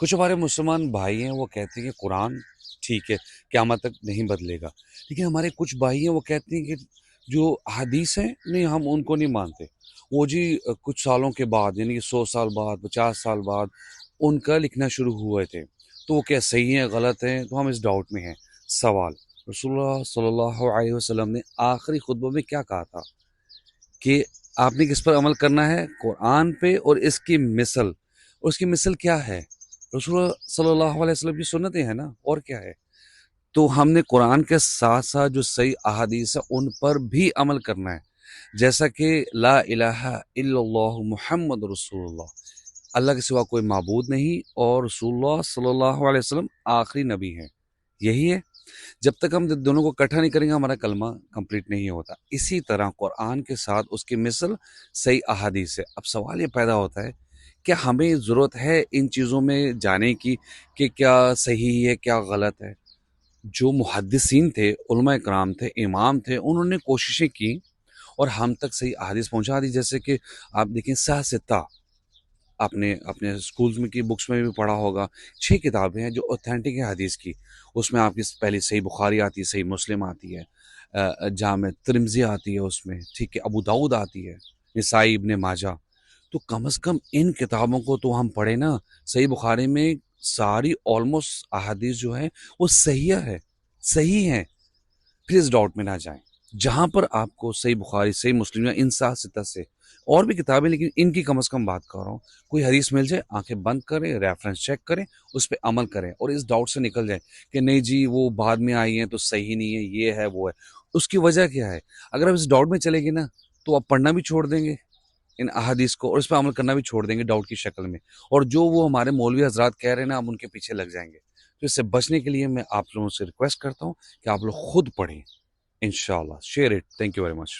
کچھ ہمارے مسلمان بھائی ہیں وہ کہتے ہیں کہ قرآن ٹھیک ہے، قیامت تک نہیں بدلے گا، لیکن ہمارے کچھ بھائی ہیں وہ کہتے ہیں کہ جو حدیث ہیں نہیں، ہم ان کو نہیں مانتے۔ وہ جی کچھ سالوں کے بعد، یعنی کہ 100 سال بعد، 50 سال بعد ان کا لکھنا شروع ہوئے تھے، تو وہ کیا صحیح ہیں غلط ہیں؟ تو ہم اس ڈاؤٹ میں ہیں۔ سوال: رسول اللہ صلی اللہ علیہ وسلم نے آخری خطبہ میں کیا کہا تھا کہ آپ نے کس پر عمل کرنا ہے؟ قرآن پہ اور اس کی مثل۔ اور اس کی مثل کیا ہے؟ رسول اللہ صلی اللہ علیہ وسلم کی سنتیں ہیں نا، اور کیا ہے؟ تو ہم نے قرآن کے ساتھ ساتھ جو صحیح احادیث ہے ان پر بھی عمل کرنا ہے، جیسا کہ لا الہ الا اللہ محمد رسول اللہ، اللہ کے سوا کوئی معبود نہیں، اور رسول اللہ صلی اللہ علیہ وسلم آخری نبی ہیں۔ یہی ہے۔ جب تک ہم دونوں کو اکٹھا نہیں کریں گے ہمارا کلمہ کمپلیٹ نہیں ہوتا۔ اسی طرح قرآن کے ساتھ اس کی مثل صحیح احادیث ہے۔ اب سوال یہ پیدا ہوتا ہے کہ ہمیں ضرورت ہے ان چیزوں میں جانے کی کہ کیا صحیح ہے کیا غلط ہے۔ جو محدثین تھے، علماء کرام تھے، امام تھے، انہوں نے کوششیں کی اور ہم تک صحیح احادیث پہنچا دی۔ جیسے کہ آپ دیکھیں صحیح ستہ، آپ نے اپنے اسکولز میں کی بکس میں بھی پڑھا ہوگا، 6 کتابیں ہیں جو اوتھینٹک ہے حدیث کی۔ اس میں آپ کی پہلی صحیح بخاری آتی ہے، صحیح مسلم آتی ہے، جامع ترمذی آتی ہے، اس میں ٹھیک ہے، ابو داؤد آتی ہے، نسائی، ابن ماجہ۔ تو کم از کم ان کتابوں کو تو ہم پڑھیں نا۔ صحیح بخاری میں ساری آلموسٹ احادیث جو ہیں وہ صحیح ہے، صحیح ہیں۔ پھر اس ڈاؤٹ میں نہ جائیں۔ جہاں پر آپ کو صحیح بخاری، صحیح مسلم یا ان سات ستہ سے اور بھی کتابیں، لیکن ان کی کم از کم بات کر رہا ہوں، کوئی حدیث مل جائے، آنکھیں بند کریں، ریفرنس چیک کریں، اس پہ عمل کریں اور اس ڈاؤٹ سے نکل جائیں کہ نہیں جی وہ بعد میں آئی ہیں تو صحیح نہیں ہے، یہ ہے وہ ہے۔ اس کی وجہ کیا ہے؟ اگر آپ اس ڈاؤٹ میں چلیں گے نا تو آپ پڑھنا بھی چھوڑ دیں گے ان احادیث کو، اور اس پہ عمل کرنا بھی چھوڑ دیں گے ڈاؤٹ کی شکل میں، اور جو وہ ہمارے مولوی حضرات کہہ رہے ہیں نا ہم ان کے پیچھے لگ جائیں گے۔ تو اس سے بچنے کے لیے میں آپ لوگوں سے ریکویسٹ کرتا ہوں کہ آپ لوگ خود پڑھیں۔ انشاءاللہ share it. Thank you very much.